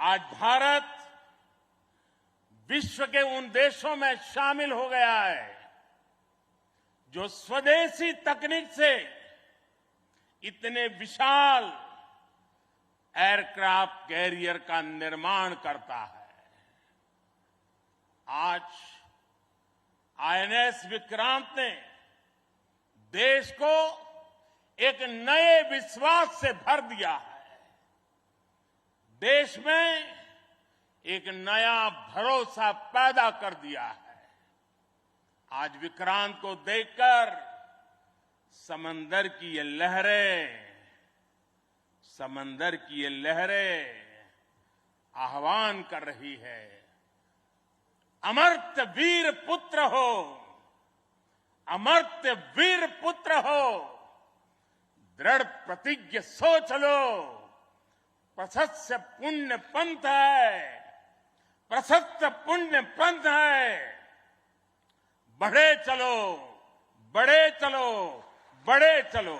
आज भारत विश्व के उन देशों में शामिल हो गया है जो स्वदेशी तकनीक से इतने विशाल एयरक्राफ्ट कैरियर का निर्माण करता है। आज आईएनएस विक्रांत ने देश को एक नए विश्वास से भर दिया है। देश में एक नया भरोसा पैदा कर दिया है। आज विक्रांत को देखकर समंदर की ये लहरें आह्वान कर रही है, अमर्त्य वीर पुत्र हो, अमर्त्य वीर पुत्र हो, दृढ़ प्रतिज्ञ सोच लो, प्रशस्त पुण्य पंथ है, प्रशस्त पुण्य पंथ है। बढ़े चलो, बढ़े चलो, बढ़े चलो।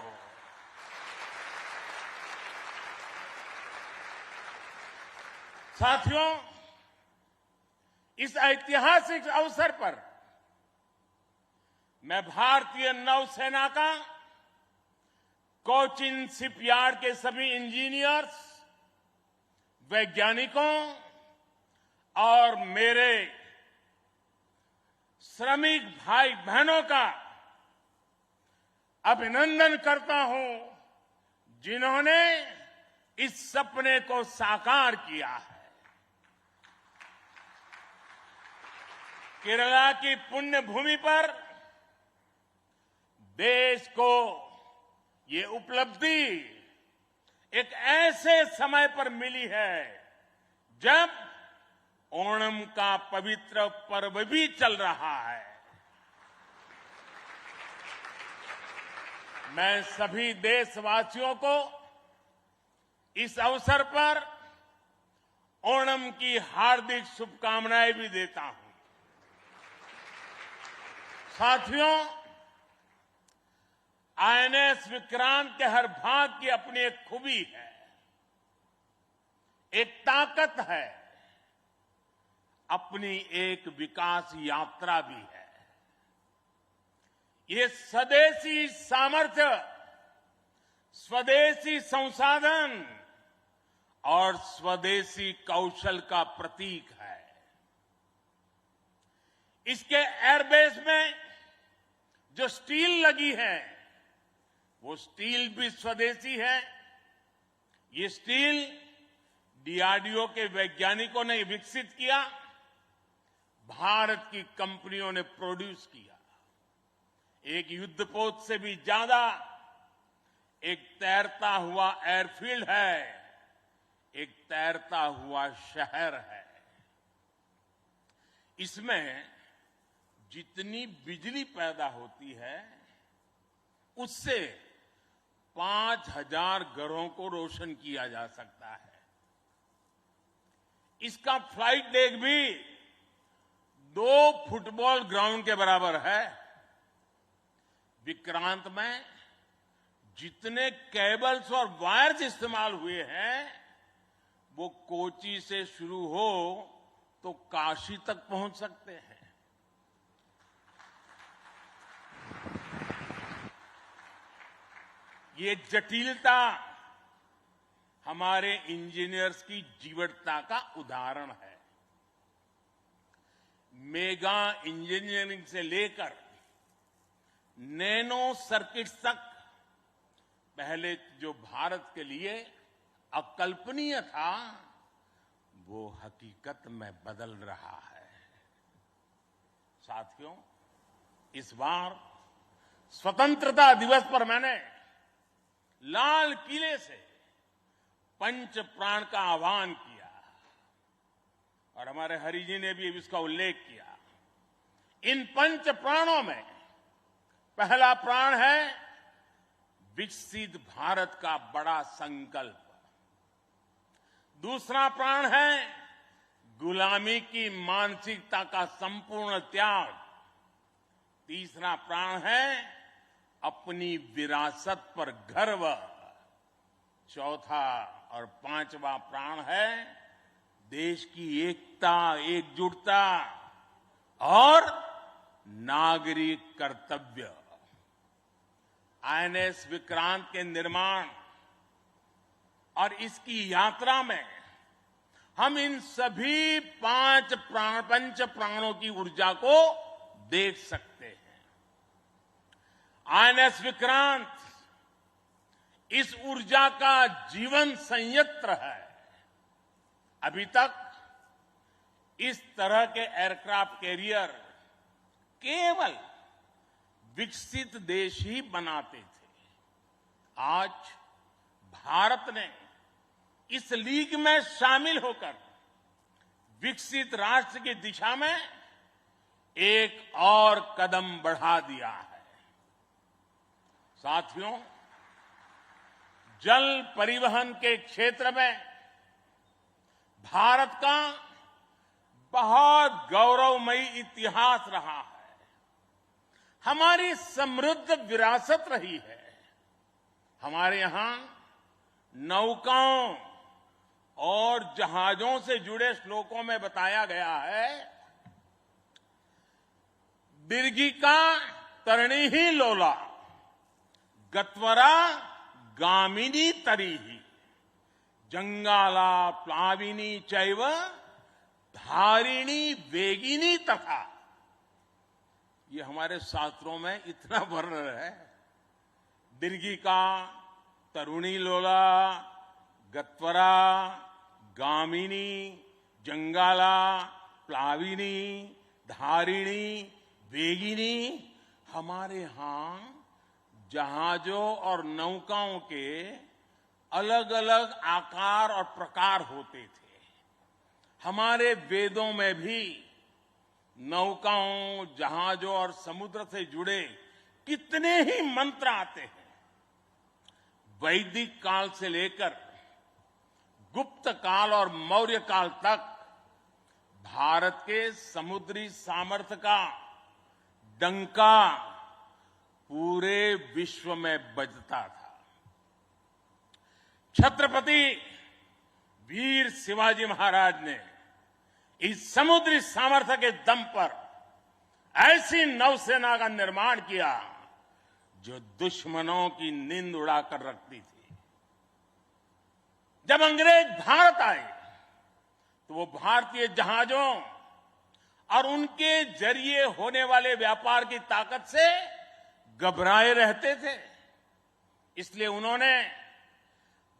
साथियों, इस ऐतिहासिक अवसर पर मैं भारतीय नौसेना का कोचिन शिपयार्ड के सभी इंजीनियर्स, वैज्ञानिकों और मेरे श्रमिक भाई बहनों का अभिनंदन करता हूं, जिन्होंने इस सपने को साकार किया है। केरला की पुण्य भूमि पर देश को ये उपलब्धि एक ऐसे समय पर मिली है जब ओणम का पवित्र पर्व भी चल रहा है। मैं सभी देशवासियों को इस अवसर पर ओणम की हार्दिक शुभकामनाएं भी देता हूं। साथियों, आईएनएस विक्रांत के हर भाग की अपनी एक खूबी है, एक ताकत है, अपनी एक विकास यात्रा भी है। ये स्वदेशी सामर्थ्य, स्वदेशी संसाधन और स्वदेशी कौशल का प्रतीक है। इसके एयरबेस में जो स्टील लगी है, वो स्टील भी स्वदेशी है। ये स्टील डीआरडीओ के वैज्ञानिकों ने विकसित किया, भारत की कंपनियों ने प्रोड्यूस किया। एक युद्धपोत से भी ज्यादा एक तैरता हुआ एयरफील्ड है, एक तैरता हुआ शहर है। इसमें जितनी बिजली पैदा होती है, उससे 5000 घरों को रोशन किया जा सकता है। इसका फ्लाइट डेक भी 2 फुटबॉल ग्राउंड के बराबर है। विक्रांत में जितने केबल्स और वायर्स इस्तेमाल हुए हैं, वो कोची से शुरू हो तो काशी तक पहुंच सकते हैं। ये जटिलता हमारे इंजीनियर्स की जीवटता का उदाहरण है। मेगा इंजीनियरिंग से लेकर नैनो सर्किट्स तक पहले जो भारत के लिए अकल्पनीय था, वो हकीकत में बदल रहा है। साथियों, इस बार स्वतंत्रता दिवस पर मैंने लाल किले से पंच प्राण का आह्वान किया और हमारे हरि जी ने भी इसका उल्लेख किया। इन पंच प्राणों में पहला प्राण है विकसित भारत का बड़ा संकल्प, दूसरा प्राण है गुलामी की मानसिकता का संपूर्ण त्याग, तीसरा प्राण है अपनी विरासत पर गर्व, चौथा और पांचवा प्राण है देश की एकता, एकजुटता और नागरिक कर्तव्य। आईएनएस विक्रांत के निर्माण और इसकी यात्रा में हम इन सभी पंच प्राणों की ऊर्जा को देख सकते हैं। आईएनएस विक्रांत इस ऊर्जा का जीवन संयंत्र है। अभी तक इस तरह के एयरक्राफ्ट कैरियर केवल विकसित देश ही बनाते थे। आज भारत ने इस लीग में शामिल होकर विकसित राष्ट्र की दिशा में एक और कदम बढ़ा दिया है। साथियों, जल परिवहन के क्षेत्र में भारत का बहुत गौरवमयी इतिहास रहा है। हमारी समृद्ध विरासत रही है। हमारे यहां नौकाओं और जहाजों से जुड़े श्लोकों में बताया गया है, दीर्घिका तरणी ही लोला, गत्वरा गामिनी तरीही, जंगाला प्लाविनी चैव धारिणी वेगिनी तथा। ये हमारे शास्त्रों में इतना वर्णन है। दीर्घिका, तरुणी लोला, गत्वरा, गामिनी, जंगाला, प्लाविनी, धारिणी, वेगिनी। हमारे यहां जहाजों और नौकाओं के अलग अलग आकार और प्रकार होते थे। हमारे वेदों में भी नौकाओं, जहाजों और समुद्र से जुड़े कितने ही मंत्र आते हैं। वैदिक काल से लेकर गुप्त काल और मौर्य काल तक भारत के समुद्री सामर्थ्य का डंका पूरे विश्व में बजता था। छत्रपति वीर शिवाजी महाराज ने इस समुद्री सामर्थ्य के दम पर ऐसी नौसेना का निर्माण किया जो दुश्मनों की नींद उड़ाकर रखती थी। जब अंग्रेज भारत आए तो वो भारतीय जहाजों और उनके जरिए होने वाले व्यापार की ताकत से घबराए रहते थे। इसलिए उन्होंने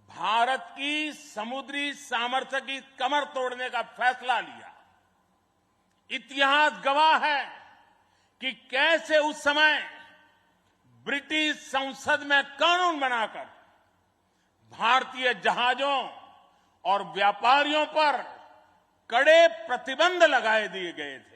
भारत की समुद्री सामर्थ्य की कमर तोड़ने का फैसला लिया। इतिहास गवाह है कि कैसे उस समय ब्रिटिश संसद में कानून बनाकर भारतीय जहाजों और व्यापारियों पर कड़े प्रतिबंध लगाए दिए गए थे।